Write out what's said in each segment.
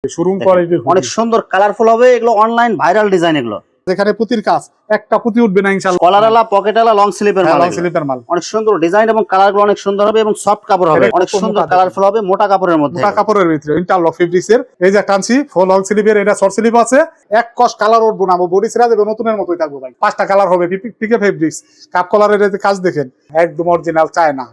Showroom quality অনেক সুন্দর colourful হবে, এগুলো অনলাইন ভাইরাল ডিজাইন, এগুলো যেখানে পুতির কাজ একটা পুতি উঠবে না ইনশাআল্লাহ। কলারওয়ালা পকেটওয়ালা লং স্লিপের মাল, লং স্লিপের মাল অনেক সুন্দর ডিজাইন এবং কালারগুলো অনেক সুন্দর হবে এবং সফট কাপড় হবে, অনেক সুন্দর কালারফুল হবে, মোটা কাপড়ের মধ্যে, মোটা কাপড়ের ভিতরে ইন্টারলক ফেব্রিক্স এর। এই যে টানছি ফুল লং স্লিপের, এটা শর্ট স্লিপ আছে, এক কস কালার উঠবো না, বডি ছেড়া দেবে নতুনের মতোই থাকবো ভাই। 5টা কালার হবে, পিকে ফেব্রিক্স কাপ কলারের এই যে কাজ দেখেন একদম অরিজিনাল চায়না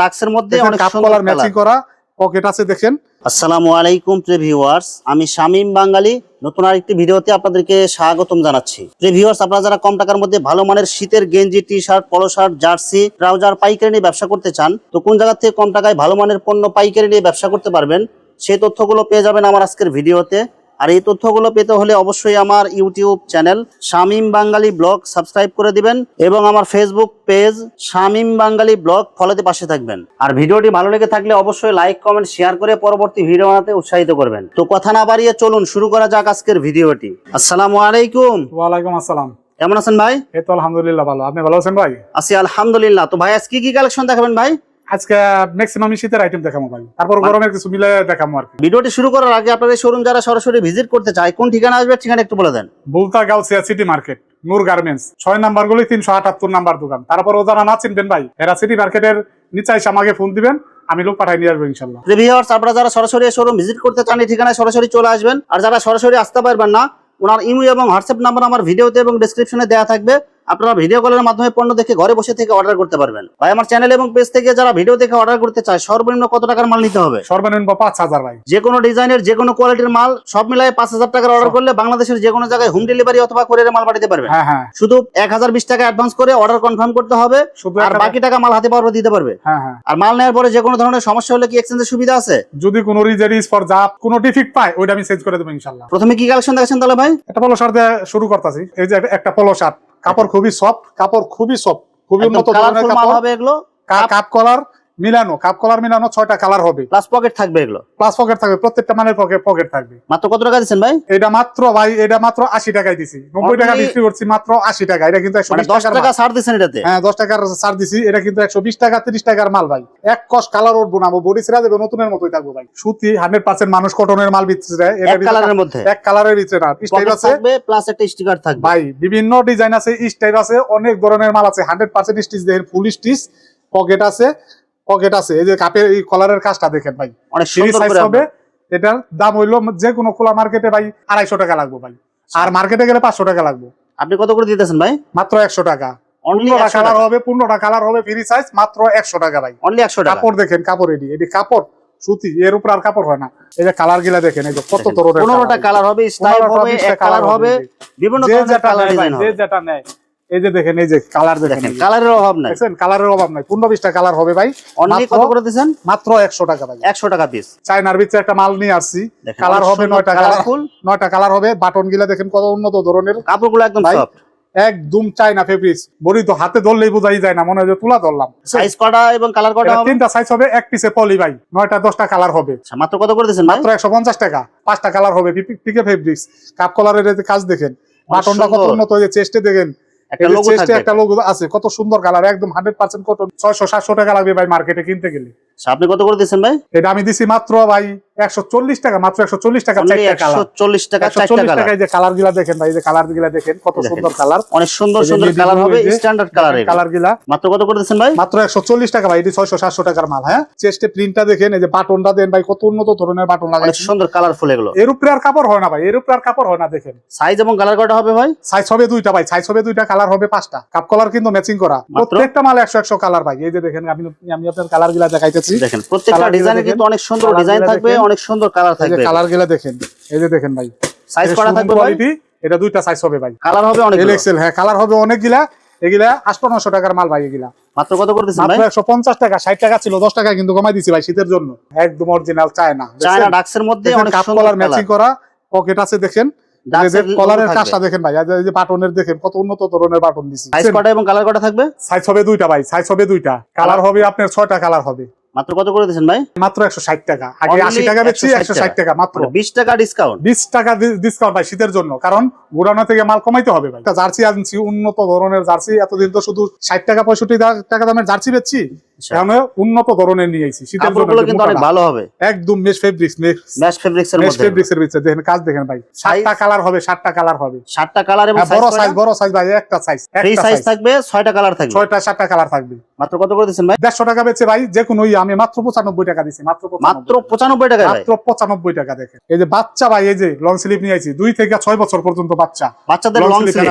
ডাক্সের মধ্যে অনেক কাপ সুন্দর কলার ম্যাচিং করা পকেট আছে দেখেন। আসসালামু আলাইকুম প্রিয় ভিউয়ার্স, আমি শামীম বাঙালি নতুন আরেকটি ভিডিওতে আপনাদেরকে স্বাগতম জানাচ্ছি। প্রিয় ভিউয়ার্স, আপনারা যারা কম টাকার মধ্যে ভালো মানের শীতের গেঞ্জি, টি shirt, polo shirt, jersey, trouser পাইকারি নিয়ে ব্যবসা করতে চান, তো কোন জায়গা থেকে কম টাকায় ভালো মানের পণ্য পাইকারি নিয়ে ব্যবসা করতে পারবেন সেই তথ্যগুলো পেয়ে যাবেন আমার আজকের ভিডিওতে। আর এই তথ্যগুলো পেতে হলে অবশ্যই আমার ইউটিউব চ্যানেল শামীম বাঙালি ব্লগ সাবস্ক্রাইব করে দিবেন এবং আমার ফেসবুক পেজ শামীম বাঙালি ব্লগ ফলোতে পাশে থাকবেন। আর ভিডিওটি ভালো লেগে থাকলে অবশ্যই লাইক, কমেন্ট, শেয়ার করে পরবর্তী ভিডিও বানাতে উৎসাহিত করবেন। তো কথা না বাড়িয়ে চলুন শুরু করা যাক আজকের ভিডিওটি। আসসালামু আলাইকুম। ওয়ালাইকুম আসসালাম। কেমন আছেন ভাই? এই তো আলহামদুলিল্লাহ ভালো, আপনি ভালো আছেন ভাই? আছি আলহামদুলিল্লাহ। তো ভাই আজকে কি কালেকশন দেখাবেন ভাই? আজকে ম্যাক্সিমাম শীতের আইটেম দেখাবো ভাই, তারপর গরমের কিছু মিলে দেখাবো আর কি। ভিডিওটি শুরু করার আগে আপনাদের শোরুম যারা সরাসরি ভিজিট করতে চায় কোন ঠিকানা আসবে, ঠিকানা একটু বলে দেন। বুলতা গাউসিয়া সিটি মার্কেট, নূর গার্মেন্টস, 6 নাম্বার গলি 378 নাম্বার দোকান। তারপর ও যারা না চিনবেন ভাই, এরা সিটি মার্কেটের নিচে এসে আমাকে ফোন দিবেন, আমি লোক পাঠাই নিয়ে আসবো ইনশাল্লাহ। ভিউয়ার্স, আপনারা যারা সরাসরি শোরুম ভিজিট করতে চান এই ঠিকানায় সরাসরি চলে আসবেন। আর যারা সরাসরি আসতে পারবেন না, ওনার ইমো এবং হোয়াটসঅ্যাপ নাম্বার আমার ভিডিওতে এবং ডেসক্রিপশনে দেওয়া থাকবে, আপনারা ভিডিও কলের মাধ্যমে পণ্য দেখে ঘরে বসে থেকে অর্ডার করতে পারবেন। ভাই আমার চ্যানেল এবং পেজ থেকে যারা ভিডিও দেখে অর্ডার করতে চায় সর্বনিম্ন কত টাকার মাল নিতে হবে? সর্বনিম্ন 5000 ভাই। যে কোনো ডিজাইনের যে কোনো কোয়ালিটির মাল সব মিলাই 5000 টাকার অর্ডার করলে বাংলাদেশের যে কোনো জায়গায় হোম ডেলিভারি অথবা কুরিয়ারে মাল পাঠাতে পারবেন। হ্যাঁ, শুধু 1020 টাকা অ্যাডভান্স করে অর্ডার কনফার্ম করতে হবে, আর বাকি টাকা মাল হাতে পাওয়ার দিতে পারবে। আর মাল নেওয়ার পরে যে কোনো ধরনের সমস্যা হলে কি এক্সচেঞ্জের সুবিধা আছে? যদি কোনো রিজেরিস ফর জাপ কোনো ডিফেক্ট পায় ওইটা আমি চেঞ্জ করে দেব ইনশাআল্লাহ। প্রথমে কি কালেকশন দেখাচ্ছেন তাহলে ভাই? একটা পলো শার্ট দিয়ে শুরু করতেছি। এই যে একটা পলো শার্ট, কাপড় খুবই সফট, খুবই উন্নত ধরনের কাপড় হবে। এগুলো কাপ কলার মিলানো, 6টা কালার হবে, প্লাস পকেট থাকবে, এগুলো প্লাস পকেট থাকবে, প্রত্যেকটা মানের পকেট থাকবে। মাত্র কত টাকা দিচ্ছেন ভাই? এটা মাত্র ভাই, এটা মাত্র 80 টাকায় দিছি, 90 টাকা বিক্রি করছি, মাত্র 80 টাকা। এটা কিন্তু 120 টাকা ছাড় দিচ্ছেন এটাতে? হ্যাঁ, 10 টাকার ছাড় দিছি। এটা কিন্তু 120 টাকা 30 টাকার মাল ভাই, এক কস কালার উঠবো না, বডি ছেড়া দেবে নতুনের মতোই থাকবো ভাই। সুতি 100% মানুষ কটনের মাল বিক্রি দেয়, এক কালারের মধ্যে, এক কালারের ভিতরে না, স্টাইল আছে প্লাস একটা স্টিকার থাকবে ভাই, বিভিন্ন ডিজাইন আছে, স্টাইল আছে, অনেক ধরনের মাল আছে। 100% স্টিচ দেখেন, ফুল স্টিচ, পকেট আছে। এই যে কাপের এই কলারের কাজটা দেখেন ভাই, অনেক সুন্দর করে হবে। এটার দাম হইলো যে কোনো খোলা মার্কেটে ভাই 250 টাকা লাগবে ভাই, আর মার্কেটে গেলে 500 টাকা লাগবে। আপনি কত করে দিতেছেন ভাই? মাত্র 100 টাকা। অনলি 15টা কালার হবে, 15টা কালার হবে, ফ্রি সাইজ, মাত্র 100 টাকা ভাই, অনলি 100 টাকা। কাপড় দেখেন, কাপড় এডি কাপড় সুতি, এর উপর আর কাপড় হয় না। এই যে কালার গিলা দেখেন, এই যে কত ধরনের 15টা কালার হবে, স্টাইল হবে, এক কালার হবে, বিভিন্ন ধরনের কালার ডিজাইন হবে। যে যেটা নেয়, এই যে দেখেন, এই যে কালার দেখেন, কালারের অভাব নাই, দেখেন কালারের অভাব নাই। 15-20টা কালার হবে ভাই। অনলি কত করে দিবেন? মাত্র 100 টাকা ভাই, 100 টাকা পিস। চায়নার ভিতরে একটা মাল নিয়ে আসছি, কালার হবে 9টা কালার, 9টা কালার হবে। বাটন গিলা দেখেন কত উন্নত ধরনের, কাপড়গুলো একদম সফট, একদম চায়না ফেব্রিক্স। বডি তো হাতে ধরলেই বোঝাই যায় না, মনে হয় যে তুলা ধরলাম। সাইজ কটা এবং কালার কটা হবে? 3টা সাইজ হবে, এক পিসে পলি ভাই, 9টা 10টা কালার হবে। মাত্র কত করে দিবেন? মাত্র 150 টাকা। 5টা কালার হবে, পিকে ফেব্রিক্স কাপ কলারের কাজ দেখেন, বাটনটা কত উন্নত, এই যে চেস্টে দেখেন একটা লোগো আছে, কত সুন্দর কালার, একদম 100% কটন। 600-700 টাকা লাগবে ভাই মার্কেটে কিনতে গেলে। আপনি কত করে দিচ্ছেন ভাই? এটা আমি দিছি মাত্র ভাই 140 টাকা, মাত্র 140 টাকা, 140 টাকা 140 টাকা। এই যে কালার গিলা দেখেন ভাই, এই যে কালার গিলা দেখেন কত সুন্দর কালার, অনেক সুন্দর সুন্দর কালার হবে, স্ট্যান্ডার্ড কালার। এই কালার গিলা মাত্র কত করে দিচ্ছেন ভাই? মাত্র 140 টাকা ভাই, এটি 600-700 টাকার মাল। হ্যাঁ, চেস্টে প্রিন্টটা দেখেন, এই যে বাটনটা দেন ভাই, কত উন্নত ধরনের বাটন লাগাই, অনেক সুন্দর কালারফুল। এগুলো এর উপরে আর কাপড় হয় না ভাই, এর উপরে আর কাপড় হয় না। দেখেন সাইজ এবং কালার কটা হবে ভাই? সাইজ হবে 2টা ভাই, সাইজ হবে 2টা, কালার হবে 5টা। কাপ কলার কিন্তু ম্যাচিং করা, প্রত্যেকটা মাল 100 কালার ভাই। এই যে দেখেন, আমি আপনার কালার গিলা দেখাইতেছি, দেখেন প্রত্যেকটা ডিজাইনে কিন্তু অনেক সুন্দর ডিজাইন থাকবে, অনেক সুন্দর কালার থাকবে। কালার গিলা দেখেন, এই যে দেখেন ভাই, সাইজ কটা থাকবে ভাই? এটা 2টা সাইজ হবে ভাই, কালার হবে অনেক এক্সেল। হ্যাঁ, কালার হবে অনেকগুলা। এগুলা 800-900 টাকার মাল ভাই। এগুলা মাত্র কত করে দিচ্ছেন ভাই? মাত্র 150 টাকা। 60 টাকা ছিল, 10 টাকা কিন্তু কমাই দিছি ভাই শীতের জন্য। একদম অরিজিনাল চায়না ডাক্সের মধ্যে অনেক সুন্দর কালার ম্যাচিং করা, পকেট আছে দেখেন, কলারের কাজটা দেখেন ভাই, এই যে বাটনের দেখেন কত উন্নত ধরনের বাটন দিছি। সাইজ কটা এবং কালার কটা থাকবে? সাইজ হবে 2টা ভাই, সাইজ হবে 2টা, কালার হবে আপনার 6টা কালার হবে। মাত্র কত করে দিচ্ছেন ভাই? মাত্র 160 টাকা। আগে 80 টাকা বেচছি, 160 টাকা মাত্র। 20 টাকা ডিসকাউন্ট, 20 টাকা ডিসকাউন্ট ভাই শীতের জন্য, কারণ গোডাউন থেকে মাল কমাইতে হবে ভাই। জার্সি আনছি, উন্নত ধরনের জার্সি। এতদিন তো শুধু 60 টাকা 65 টাকা দামের জার্সি বেচছি, এখন উন্নত ধরনের নিয়ে আইছি শীতের জন্য কাপড়গুলো কিন্তু অনেক ভালো হবে, একদম মেশ ফেব্রিক্স ম্যাশ ফেব্রিক্স এর মধ্যে। এর ভিতরে দেখেন কাজ দেখেন ভাই, 7টা কালার হবে, 7টা কালার হবে, 7টা কালার এবং বড় সাইজ ভাই, একটা সাইজ, ফ্রি সাইজ থাকবে, 6টা কালার থাকবে, 7টা কালার থাকবে। মাত্র কত করে দিচ্ছেন ভাই? 150 টাকা বেচে ভাই, যে কোনো আমি মাত্র 95 টাকা দিছি, মাত্র 95 টাকা ভাই, মাত্র 95 টাকা। দেখেন এই যে বাচ্চা ভাই, এই যে লং স্লিভ নিয়ে আইছি 2 থেকে 6 বছর পর্যন্ত বাচ্চাদের লং স্লিভ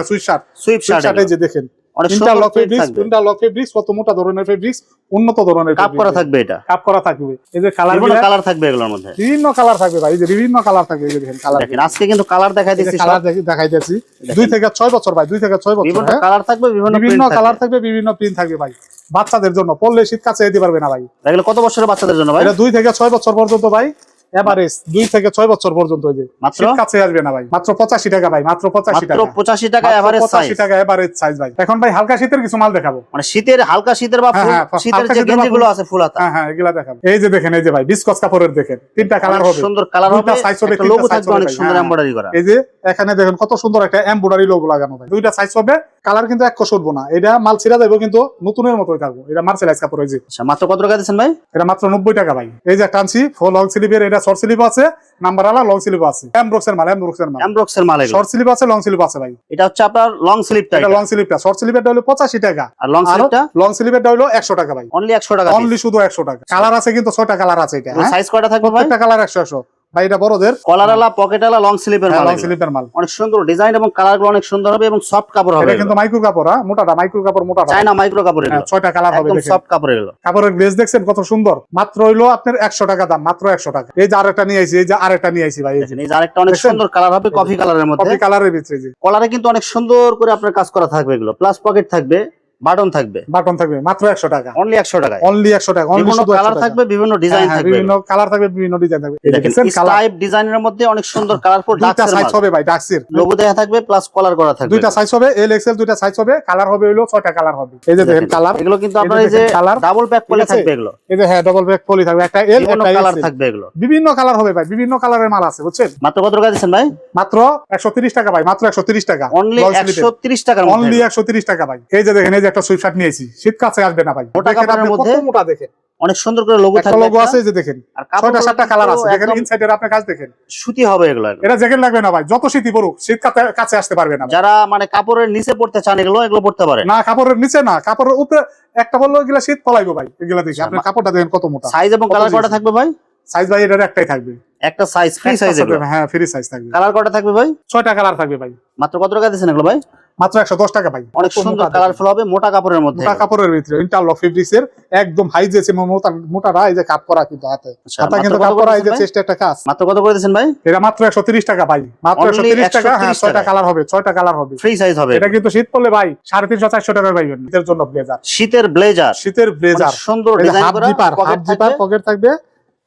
সুইপ শার্ট এই যে দেখেন অনেক ইন্টারলক ফেব্রিক্স, কত মোটা ধরনের ফেব্রিক্স, উন্নত ধরনের কাপ করা থাকবে, এটা কাপ করা থাকবে। এই যে কালার থাকবে এগুলোর মধ্যে, বিভিন্ন কালার থাকবে ভাই, এই যে বিভিন্ন কালার থাকবে, এই যে দেখেন কালার। দেখেন আজকে কিন্তু কালার দেখাই দিচ্ছি, কালার দেখাইতেছি 2 থেকে 6 বছর ভাই, 2 থেকে 6 বছর বিভিন্ন কালার থাকবে, বিভিন্ন কালার থাকবে, বিভিন্ন প্রিন্ট থাকবে ভাই। বাচ্চাদের জন্য পড়লে শীত কাছে যেতে পারবে না ভাই। এগুলো কত বছরের বাচ্চাদের জন্য ভাই? এটা 2 থেকে 6 বছর পর্যন্ত ভাই, এভারেজ 2 থেকে 6 বছর পর্যন্ত। এই যে শীত কাছে আসবে না ভাই, মাত্র 85 টাকা ভাই, মাত্র 85 টাকা, মাত্র 85 টাকা এভারেজ সাইজ, 85 টাকা এভারেজ সাইজ ভাই। এখন ভাই হালকা শীতের কিছু মাল দেখাবো, মানে শীতের হালকা শীতের বা শীতের যে গেঞ্জিগুলো আছে ফুল হাতা, হ্যাঁ এগুলা দেখাবো। এই যে দেখেন, এই যে ভাই বিস্কস কাপড়ের দেখেন 3টা কালার হবে, সুন্দর কালার হবে, একটা লোগো থাকবে অনেক সুন্দর এমব্রয়ডারি করা। এই যে এখানে দেখেন কত সুন্দর একটা এমব্রয়ডারি লোগো লাগানো ভাই, 2টা সাইজ হবে, কালার কিন্তু এক কষবো না, এটা মাল ছিড়া যাবে কিন্তু নতুনের মতোই থাকবে। এটা মার্সেলাইজ কাপড়। এই যে মাত্র কত টাকা দিচ্ছেন ভাই? এটা মাত্র 90 টাকা ভাই। এই যে টানছি ফুল লং স্লিভের, এটা শর্ট স্লিভ আছে, নাম্বার আলা লং স্লিভ আছে, এমব্রক্স এর মাল, এমব্রক্স এর মাল, শর্ট স্লিভ আছে, লং স্লিভ আছে ভাই। এটা হচ্ছে আপনার লং স্লিভটা, এটা লং স্লিভটা, শর্ট স্লিভেরটা হলো 85 টাকা, আর লং স্লিভটা হলো 100 টাকা ভাই, অনলি 100 টাকা, অনলি শুধু 100 টাকা। কালার আছে কিন্তু 6টা কালার আছে। এটা সাইজ কয়টা থাকবে ভাই? প্রত্যেকটা কালার 100 ভাই। এটা বড়দের কলারওয়ালা পকেটওয়ালা লং স্লিভের মাল, লং স্লিভের মাল, অনেক সুন্দর ডিজাইন এবং কালারগুলো অনেক সুন্দর হবে এবং সফট কাপড় হবে। এটা কিন্তু মাইক্রো কাপড়, মোটাটা মাইক্রো কাপড়, মোটাটা চায়না মাইক্রো কাপড়, এগুলো 6টা কালার হবে, একদম দেখেন সফট কাপড় এগুলো। কাপড়ের গ্লেজ দেখছেন কত সুন্দর, মাত্র হইলো আপনার 100 টাকা দাম, মাত্র 100 টাকা। এই যে আরেকটা নিয়ে আইছি, এই যে আরেকটা নিয়ে আইছি ভাই, এই এই যে আরেকটা অনেক সুন্দর কালার হবে, কফি কালারের মধ্যে, কফি কালারের ভিতরে। যে কলারে কিন্তু অনেক সুন্দর করে আপনার কাজ করা থাকবে, এগুলো প্লাস পকেট থাকবে, বাটন থাকবে, মাত্র 100 টাকা, অনলি 100 টাকা, অনলি 100 টাকা, অনলি বিভিন্ন শুধু কালার থাকবে, বিভিন্ন ডিজাইন থাকবে, বিভিন্ন কালার থাকবে, বিভিন্ন ডিজাইন থাকবে। দেখেন স্ট্রাইপ ডিজাইনের মধ্যে অনেক সুন্দর কালারফুল দুইটা সাইজ হবে ভাই, ডাক্সের লোগো দেয়া থাকবে, প্লাস কলার করা থাকবে, দুইটা সাইজ হবে, এল এক্সএল দুইটা সাইজ হবে, কালার হবে হলো 6টা কালার হবে। এই যে দেখেন কালার, এগুলো কিন্তু আপনার এই যে ডাবল প্যাক পলি থাকবে, এগুলো এই যে হ্যাঁ ডাবল প্যাক পলি থাকবে, একটা এল একটা কালার থাকবে, এগুলো বিভিন্ন কালার হবে ভাই, বিভিন্ন কালারের মাল আছে বুঝছেন। মাত্র কত টাকা দিচ্ছেন ভাই? মাত্র 130 টাকা ভাই, মাত্র 130 টাকা, অনলি 130 টাকার মধ্যে, অনলি 130 টাকা ভাই। এই যে দেখেন, এই যে একটা সুইপ শার্ট নিয়েছি, শীত কাছে আসবে না ভাই, মোটা কাপড়ের মধ্যে, কত মোটা দেখেন, অনেক সুন্দর করে লোগো থাকবে, লোগো আছে। এই যে দেখেন 6টা 7টা কালার আছে, দেখেন ইনসাইডের আপনি কাজ দেখেন, সুতি হবে এগুলো, এটা জ্যাকেট লাগবে না ভাই, যত শীতই পড়ুক শীত কাছে আসতে পারবে না। যারা মানে কাপড়ের নিচে পড়তে চান এগুলো পড়তে পারে না, কাপড়ের নিচে না, কাপড়ের উপরে একটা বললো এগুলা শীত পলাইবো ভাই। এগুলা দেখি আপনি কাপড়টা দেখেন কত মোটা, সাইজ এবং কালার কয়টা থাকবে ভাই? সাইজ ভাই এটার একটাই থাকবে, একটা সাইজ, ফ্রি সাইজ এগুলো, হ্যাঁ ফ্রি সাইজ থাকবে। কালার কয়টা থাকবে ভাই? 6টা কালার থাকবে ভাই। মাত্র কত টাকা দিচ্ছেন এগুলো ভাই? মাত্র 110 টাকা ভাই, অনেক সুন্দর কালারফুল হবে, মোটা কাপড়ের মধ্যে, মোটা কাপড়ের ভিতরে ইন্টারলক ফেব্রিক্স এর একদম হাই যেছে মোটাটা, এই যে কাপ করা কিন্তু হাতে কিন্তু কাপ করা, এই যে চেস্টে একটা কাজ। মাত্র কত করে দিচ্ছেন ভাই? এটা মাত্র 130 টাকা ভাই, মাত্র 130 টাকা। হ্যাঁ 6টা কালার হবে, 6টা কালার হবে, ফ্রি সাইজ হবে। এটা কিন্তু শীত পড়লে ভাই 350 400 টাকা পাইবেন। শীতের জন্য ব্লেজার, শীতের ব্লেজার সুন্দর ডিজাইন করা, পকেট থাকবে,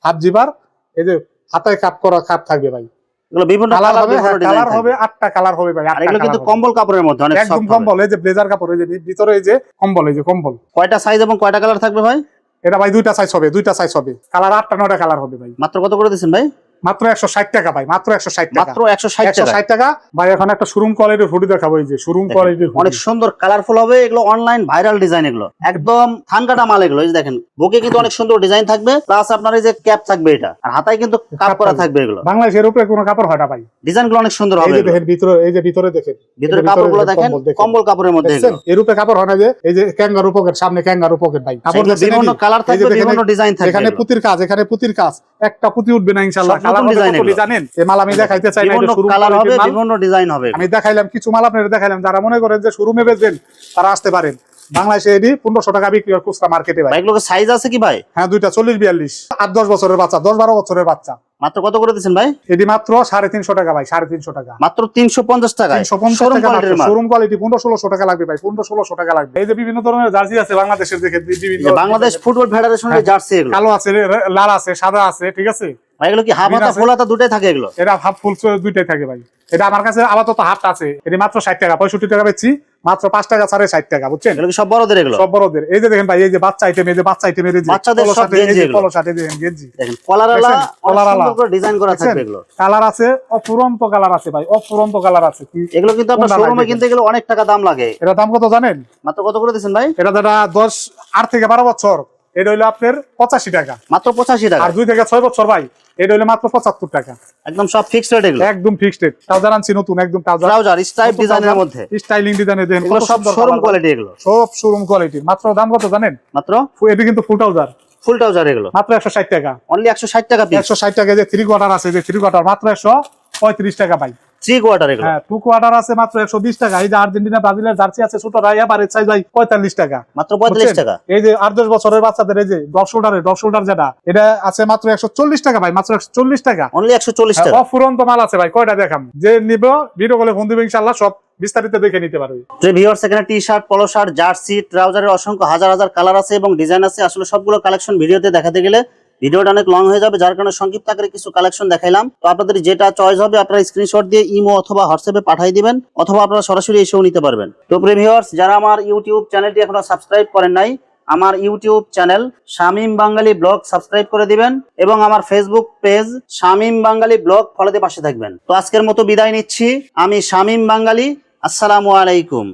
হাফ জিপার, এই যে হাতে কাপ করা কাপ থাকবে ভাই। এগুলো বিভিন্ন কালার হবে, কালার হবে 8টা কালার হবে ভাই। আর এগুলো কিন্তু কম্বল কাপড়ের মধ্যে, অনেক একদম কম্বল, এই যে ব্লেজার কাপড়, এই যে ভিতরে এই যে কম্বল, এই যে কম্বল। কয়টা সাইজ এবং কয়টা কালার থাকবে ভাই? এটা ভাই 2টা সাইজ হবে, 2টা সাইজ হবে, কালার 8টা 9টা কালার হবে ভাই। মাত্র কত করে দিচ্ছেন ভাই? মাত্র 160 টাকা ভাই, মাত্র 160 টাকা, মাত্র 160 টাকা ভাই। এখন একটা শোরুম কোয়ালিটির হুডি দেখাবো, এই যে শোরুম কোয়ালিটির অনেক সুন্দর কালারফুল হবে, এগুলো অনলাইন ভাইরাল ডিজাইন, এগুলো একদম থানকাটা মাল এগুলো। এই যে দেখেন বুকে কিন্তু অনেক সুন্দর ডিজাইন থাকবে, প্লাস আপনার এই যে ক্যাপ থাকবে, এটা আর হাতায় কিন্তু কাপ করা থাকবে। এগুলো বাংলাদেশের উপরে কোনো কাপড় হয় না ভাই, ডিজাইনগুলো অনেক সুন্দর হবে। এই যে দেখেন ভিতরে, এই যে ভিতরে দেখেন, ভিতরে কাপড়গুলো দেখেন, কম্বল কাপড়ের মধ্যে, এগুলো এর উপরে কাপড় হয় না, যে এই যে ক্যাঙ্গারু পকেট, সামনে ক্যাঙ্গারু পকেট ভাই, কাপড় বিভিন্ন কালার থাকবে, বিভিন্ন ডিজাইন থাকবে, এখানে পুতির কাজ, এখানে পুতির কাজ, একটা পুতি উঠবে না ইনশাআল্লাহ। কালার ডিজাইন জানেন, এই মাল আমি দেখাইতে চাই না, এটা শোরুম কালার হবে, বিভিন্ন ডিজাইন হবে। আমি দেখাইলাম কিছু মাল, আপনাদের দেখাইলাম, যারা মনে করেন যে শোরুমে বেচবেন তারা আসতে পারেন। বাংলাদেশে এডি 1500 টাকা বিক্রি হয় খুচরা মার্কেটে ভাই। এগুলোর সাইজ আছে কি ভাই? হ্যাঁ 2টা 40 42, 8-10 বছরের বাচ্চা, 10-12 বছরের বাচ্চা। মাত্র কত করে দিচ্ছেন ভাই? এডি মাত্র 350 টাকা ভাই, 350 টাকা, মাত্র 350 টাকা, 350 টাকা মাত্র। শোরুম কোয়ালিটি 1500-1600 টাকা লাগবে ভাই, 1500-1600 টাকা লাগবে। এই যে বিভিন্ন ধরনের জার্সি আছে বাংলাদেশের, দেখে বিভিন্ন বাংলাদেশ ফুটবল ফেডারেশনের জার্সি, এগুলো কালো আছে, লাল আছে, সাদা আছে, ঠিক আছে। এগুলো কি হাফ হাতা ফুল হাতা দুটাই থাকে? এগুলো এটা হাফ ফুল দুইটাই থাকে ভাই। এটা আমার কাছে আপাতত হাফ আছে, এটা মাত্র 60 টাকা, 65 টাকা বেচছি, মাত্র 5 টাকা ছাড়ে 60 টাকা, বুঝছেন। এগুলো কি সব বড়দের? এগুলো সব বড়দের। এই যে দেখেন ভাই, এই যে বাচ্চা আইটেম, এই যে বাচ্চা আইটেমের, এই যে বাচ্চাদের সব গেঞ্জি, পলো শার্ট, এই যে গেঞ্জি দেখেন কলারওয়ালা, অনেক সুন্দর করে ডিজাইন করা থাকবে। এগুলো কালার আছে, অফুরন্ত কালার আছে ভাই, অফুরন্ত কালার আছে। এগুলো কিন্তু আপনার শোরুমে কিনতে গেলে অনেক টাকা দাম লাগে। এটা দাম কত জানেন? মাত্র কত করে দিচ্ছেন ভাই? এটা দাদা 8 থেকে 12 বছর, এটা হলো আপনার 85 টাকা, মাত্র 85 টাকা। আর 2 থেকে 6 বছর ভাই এটা হলো মাত্র 75 টাকা। একদম সব ফিক্সড রেট এগুলো, একদম ফিক্সড রেট। ট্রাউজার আনছি নতুন, একদম ট্রাউজার স্টাইপ ডিজাইনের মধ্যে, স্টাইলিং ডিজাইনে দেন, এগুলো সব শোরুম কোয়ালিটি, এগুলো সব শোরুম কোয়ালিটি। মাত্র দাম কত জানেন? মাত্র এটা কিন্তু ফুল ট্রাউজার, ফুল ট্রাউজার এগুলো মাত্র 160 টাকা, অনলি 160 টাকা পিস। 160 টাকা। যে 3 কোয়ার্টার আছে, যে 3 কোয়ার্টার মাত্র 135 টাকা ভাই। 3 কোয়ার্টার এগুলো, হ্যাঁ 2 কোয়ার্টার আছে মাত্র 120 টাকা। এই যে আর্জেন্টিনা ব্রাজিলের জার্সি আছে ছোটরা, এবারে সাইজ ভাই 45 টাকা, মাত্র 45 টাকা। এই যে 8-10 বছরের বাচ্চাদের এই যে ড্রপ শোল্ডার যেটা, এটা আছে মাত্র 140 টাকা ভাই, মাত্র 140 টাকা, অনলি 140 টাকা। অফুরন্ত মাল আছে ভাই। কয়টা দেখাম, যে নিব ভিডিও কলে ফোন দিবে, ইনশাআল্লাহ সব বিস্তারিত দেখে নিতে পারবে। যে ভিউয়ার্স, এখানে T shirt, polo shirt, jersey, ট্রাউজারের অসংখ্য হাজার হাজার কালার আছে এবং ডিজাইন আছে। আসলে সবগুলো কালেকশন ভিডিওতে দেখাতে গেলে ভিডিওটা অনেক লং হয়ে যাবে, যার কারণে সংক্ষিপ্ত আকারে কিছু কালেকশন দেখাইলাম। তো আপনাদের যেটা চয়েস হবে আপনারা স্ক্রিনশট দিয়ে ইমো অথবা হোয়াটসঅ্যাপে পাঠিয়ে দিবেন, অথবা আপনারা সরাসরি এসেও নিতে পারবেন। তো প্রিয় ভিউয়ার্স, যারা আমার ইউটিউব চ্যানেলটি এখনো সাবস্ক্রাইব করেন নাই, আমার ইউটিউব চ্যানেল শামীম বাঙালি ব্লগ সাবস্ক্রাইব করে দিবেন এবং আমার ফেসবুক পেজ শামীম বাঙালি ব্লগ ফলোতে পাশে থাকবেন। তো আজকের মতো বিদায় নিচ্ছি, আমি শামীম বাঙালি। আসসালামু আলাইকুম।